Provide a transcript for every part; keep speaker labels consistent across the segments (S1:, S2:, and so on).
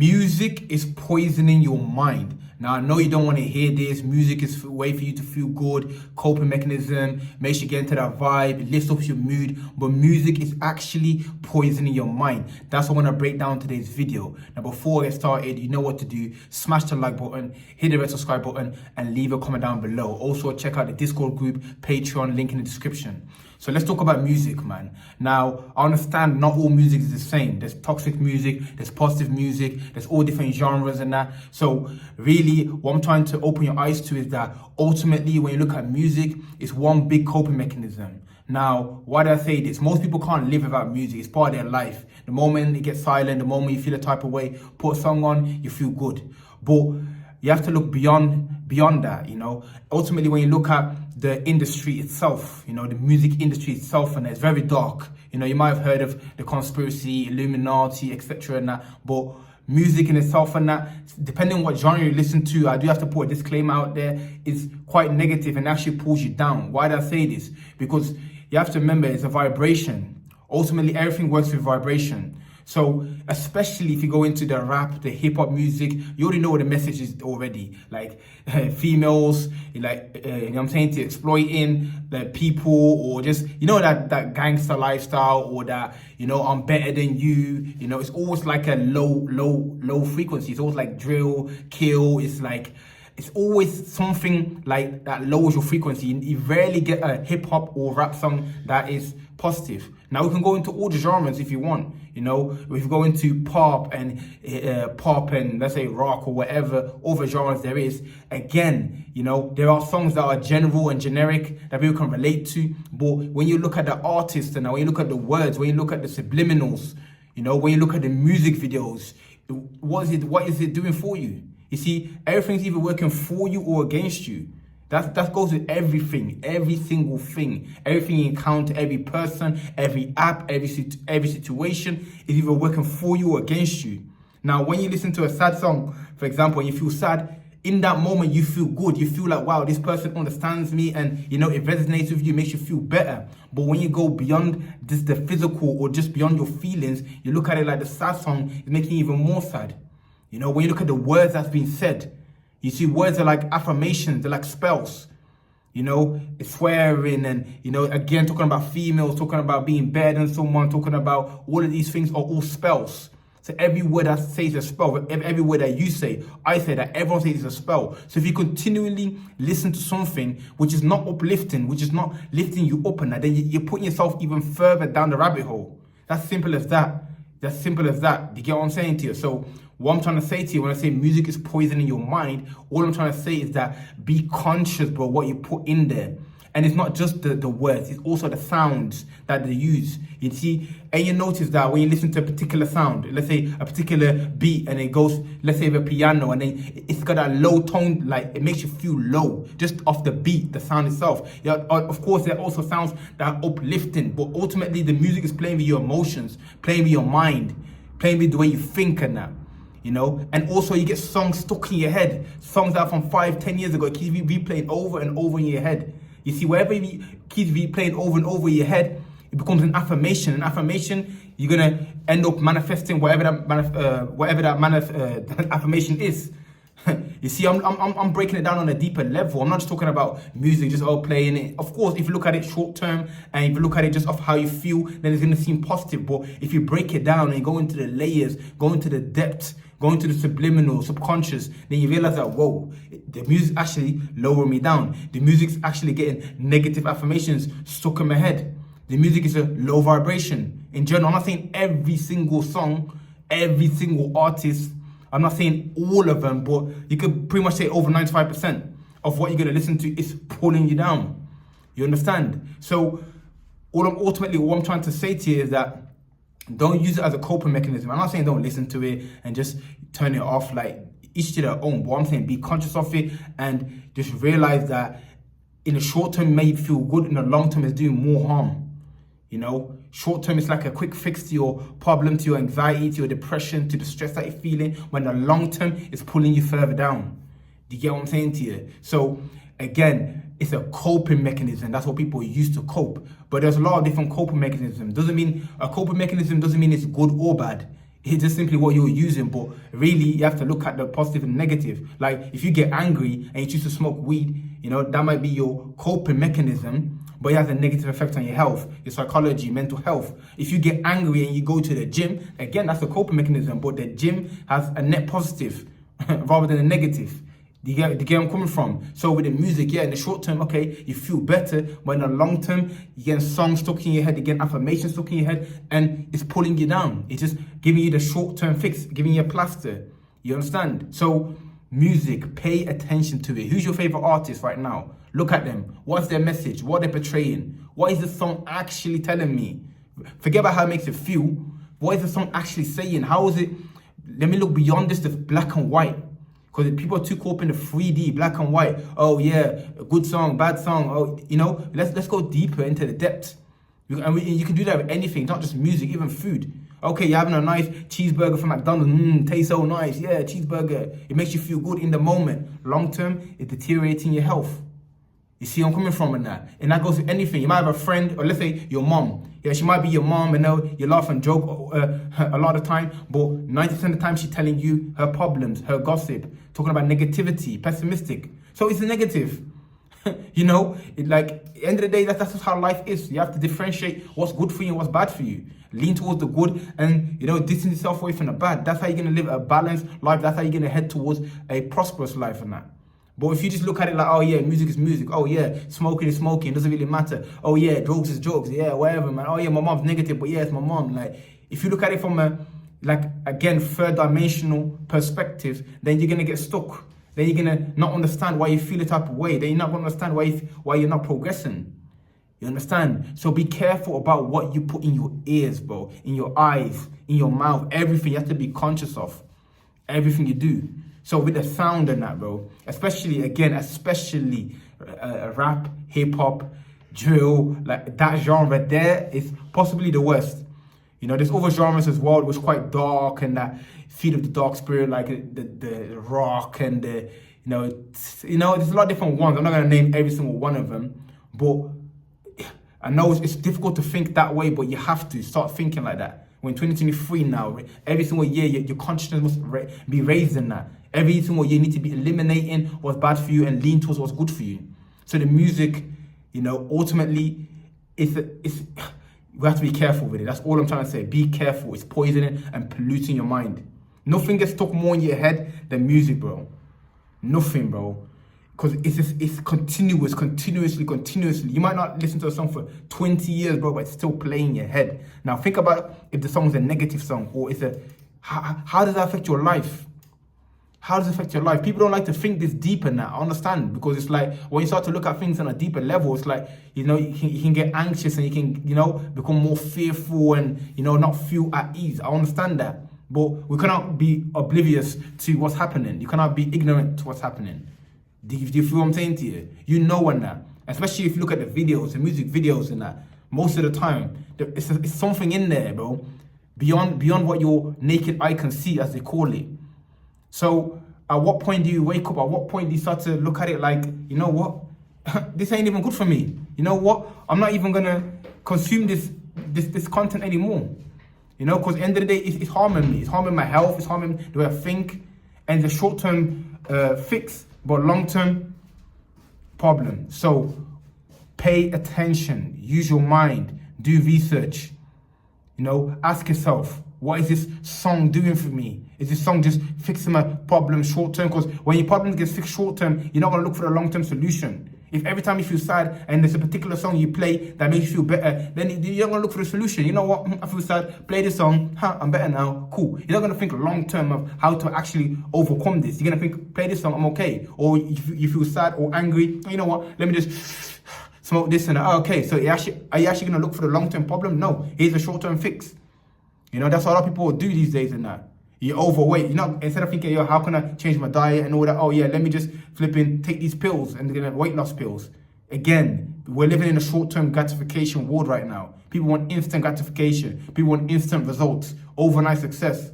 S1: Music is poisoning your mind. Now, I know you don't want to hear this. Music is a way for you to feel good, coping mechanism, makes you get into that vibe, lifts up your mood. But music is actually poisoning your mind. That's what I want to break down today's video. Now, before I get started, you know what to do. Smash the like button, hit the red subscribe button, and leave a comment down below. Also, check out the Discord group, Patreon, link in the description. So let's talk about music, man. Now, I understand not all music is the same. There's toxic music, there's positive music, there's all different genres and that. So really, what I'm trying to open your eyes to is that ultimately, when you look at music, it's one big coping mechanism. Now, why do I say this? Most people can't live without music. It's part of their life. The moment it gets silent, the moment you feel a type of way, put a song on, you feel good. But you have to look beyond that, you know. Ultimately, when you look at the industry itself, you know, the music industry itself, and it's very dark. You know, you might have heard of the conspiracy, Illuminati, etc. and that, but music in itself and that, depending on what genre you listen to, I do have to put a disclaimer out there, is quite negative and actually pulls you down. Why do I say this? Because you have to remember it's a vibration. Ultimately, everything works with vibration. So, especially if you go into the rap, the hip hop music, you already know what the message is already. Like females, like you know what I'm saying, to exploiting the people, or just, you know, that gangster lifestyle, or that, you know, I'm better than you. You know, it's always like a low frequency. It's always like drill, kill. It's like, it's always something like that lowers your frequency. You rarely get a hip hop or rap song that is positive. Now, we can go into all the genres if you want. You know, if you go into pop and let's say rock or whatever other genres there is, again, you know, there are songs that are general and generic that people can relate to. But when you look at the artist and when you look at the words, when you look at the subliminals, you know, when you look at the music videos, what is it doing for you? You see, everything's either working for you or against you. That goes with everything, every single thing, everything you encounter, every person, every app, every situation is either working for you or against you. Now, when you listen to a sad song, for example, and you feel sad, in that moment you feel good. You feel like, wow, this person understands me, and you know, it resonates with you, makes you feel better. But when you go beyond just the physical or just beyond your feelings, you look at it like the sad song is making you even more sad. You know, when you look at the words that's being said, you see, words are like affirmations, they're like spells. You know, it's swearing and, you know, again, talking about females, talking about being better than someone, talking about all of these things are all spells. So every word that says a spell, every word that you say, I say that, everyone says it's a spell. So if you continually listen to something which is not uplifting, which is not lifting you up, and that, then you're putting yourself even further down the rabbit hole. That's simple as that. That's simple as that. Do you get what I'm saying to you? So what I'm trying to say to you when I say music is poisoning your mind, all I'm trying to say is that be conscious, bro, what you put in there. And it's not just the words, it's also the sounds that they use. You see, and you notice that when you listen to a particular sound, let's say a particular beat, and it goes, let's say the piano, and then it's got that low tone, like it makes you feel low just off the beat, the sound itself. Yeah, of course, there are also sounds that are uplifting, but ultimately the music is playing with your emotions, playing with your mind, playing with the way you think and that. You know, and also you get songs stuck in your head, songs that are from 5-10 years ago, it keeps replaying over and over in your head. You see, wherever it keeps replaying over and over in your head, it becomes an affirmation. An affirmation, you're gonna end up manifesting whatever that affirmation is. You see, I'm breaking it down on a deeper level. I'm not just talking about music, just playing it. Of course, if you look at it short term, and if you look at it just off how you feel, then it's gonna seem positive. But if you break it down and go into the layers, go into the depth, go into the subliminal, subconscious, then you realize that, whoa, the music's actually lowering me down. The music's actually getting negative affirmations stuck in my head. The music is a low vibration. In general, I'm not saying every single song, every single artist, I'm not saying all of them, but you could pretty much say over 95% of what you're going to listen to is pulling you down. You understand? So what I'm trying to say to you is that don't use it as a coping mechanism. I'm not saying don't listen to it and just turn it off, like each to their own. But I'm saying be conscious of it and just realize that in the short term it may feel good, in the long term it's doing more harm. You know, short term it's like a quick fix to your problem, to your anxiety, to your depression, to the stress that you're feeling, when the long term is pulling you further down. Do you get what I'm saying to you? So again, it's a coping mechanism. That's what people use to cope. But there's a lot of different coping mechanisms. A coping mechanism doesn't mean it's good or bad. It's just simply what you're using, but really you have to look at the positive and negative. Like if you get angry and you choose to smoke weed, that might be your coping mechanism, but it has a negative effect on your health, your psychology, mental health. If you get angry and you go to the gym, again, that's a coping mechanism, but the gym has a net positive rather than a negative. Do you get where I'm coming from? So with the music, yeah, in the short term, okay, you feel better, but in the long term, you get songs stuck in your head, you get affirmations stuck in your head, and it's pulling you down. It's just giving you the short-term fix, giving you a plaster. You understand? So music, pay attention to it. Who's your favorite artist right now? Look at them. What's their message? What are they portraying? What is the song actually telling me? Forget about how it makes it feel. What is the song actually saying? How is it? Let me look beyond this to black and white. Because people are too caught up in the 3D, black and white. Oh yeah, a good song, bad song. Oh, let's go deeper into the depths. You can do that with anything, not just music, even food. Okay, you're having a nice cheeseburger from McDonald's. Tastes so nice. Yeah, cheeseburger. It makes you feel good in the moment. Long term, it's deteriorating your health. You see where I'm coming from in that? And that goes to anything. You might have a friend, or let's say your mom. Yeah, she might be your mom, and you laugh and joke a lot of the time, but 90% of the time she's telling you her problems, her gossip, talking about negativity, pessimistic. So it's a negative. At the end of the day, that's just how life is. You have to differentiate what's good for you and what's bad for you. Lean towards the good and, distance yourself away from the bad. That's how you're going to live a balanced life. That's how you're going to head towards a prosperous life and that. But if you just look at it like, oh yeah, music is music. Oh yeah, smoking is smoking. It doesn't really matter. Oh yeah, drugs is drugs. Yeah, whatever, man. Oh yeah, my mom's negative, but yeah, it's my mom. Like, if you look at it from a, third dimensional perspective, then you're going to get stuck. Then you're going to not understand why you feel the type of way. Then you're not going to understand why you're not progressing. You understand? So be careful about what you put in your ears, bro. In your eyes, in your mouth, everything you have to be conscious of. Everything you do. So with the sound and that, bro, especially rap, hip hop, drill, like that genre there is possibly the worst. There's other genres as well, which is quite dark and that feed of the dark spirit, like the rock and there's a lot of different ones. I'm not gonna name every single one of them, but I know it's difficult to think that way, but you have to start thinking like that. We're in 2023 now. Every single year, your consciousness must be raised in that. Every single year, you need to be eliminating what's bad for you and lean towards what's good for you. So the music, ultimately, we have to be careful with it. That's all I'm trying to say. Be careful. It's poisoning and polluting your mind. Nothing gets stuck more in your head than music, bro. Nothing, bro. Because it's continuously. You might not listen to a song for 20 years, bro, but it's still playing in your head. Now, think about if the song is a negative song or how does that affect your life? How does it affect your life? People don't like to think this deeper now. I understand, because it's like when you start to look at things on a deeper level, it's like, you can get anxious and you can, become more fearful and, not feel at ease. I understand that. But we cannot be oblivious to what's happening. You cannot be ignorant to what's happening. Do you feel what I'm saying to you? You know when that. Especially if you look at the videos, the music videos and that. Most of the time, it's something in there, bro. Beyond what your naked eye can see, as they call it. So at what point do you wake up? At what point do you start to look at it like, you know what? This ain't even good for me. You know what? I'm not even gonna consume this content anymore. Because at the end of the day, it's harming me. It's harming my health. It's harming the way I think. And it's a short-term fix, but long-term problem. So pay attention. Use your mind. Do research. Ask yourself, what is this song doing for me? Is this song just fixing my problem short term? Because when your problem gets fixed short term, you're not going to look for a long term solution. If every time you feel sad and there's a particular song you play that makes you feel better, then you're not going to look for a solution. You know what? I feel sad. Play this song. I'm better now. Cool. You're not going to think long term of how to actually overcome this. You're going to think, play this song. I'm okay. Or you feel sad or angry. You know what? Let me just smoke this and that. Oh, okay. So are you actually going to look for the long term problem? No. Here's a short term fix. That's what a lot of people do these days and that. You're overweight. Instead of thinking, how can I change my diet and all that? Oh yeah, let me just take these pills and they're gonna weight loss pills. Again, we're living in a short-term gratification world right now. People want instant gratification. People want instant results, overnight success.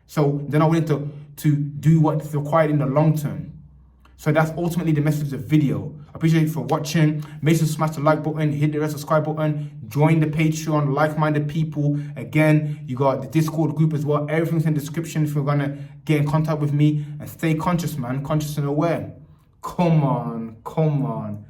S1: So they're not willing to do what's required in the long term. So that's ultimately the message of the video. I appreciate you for watching. Make sure to smash the like button, hit the red subscribe button, join the Patreon, like-minded people. Again, you got the Discord group as well. Everything's in the description if you're gonna get in contact with me. And stay conscious, man. Conscious and aware. Come on.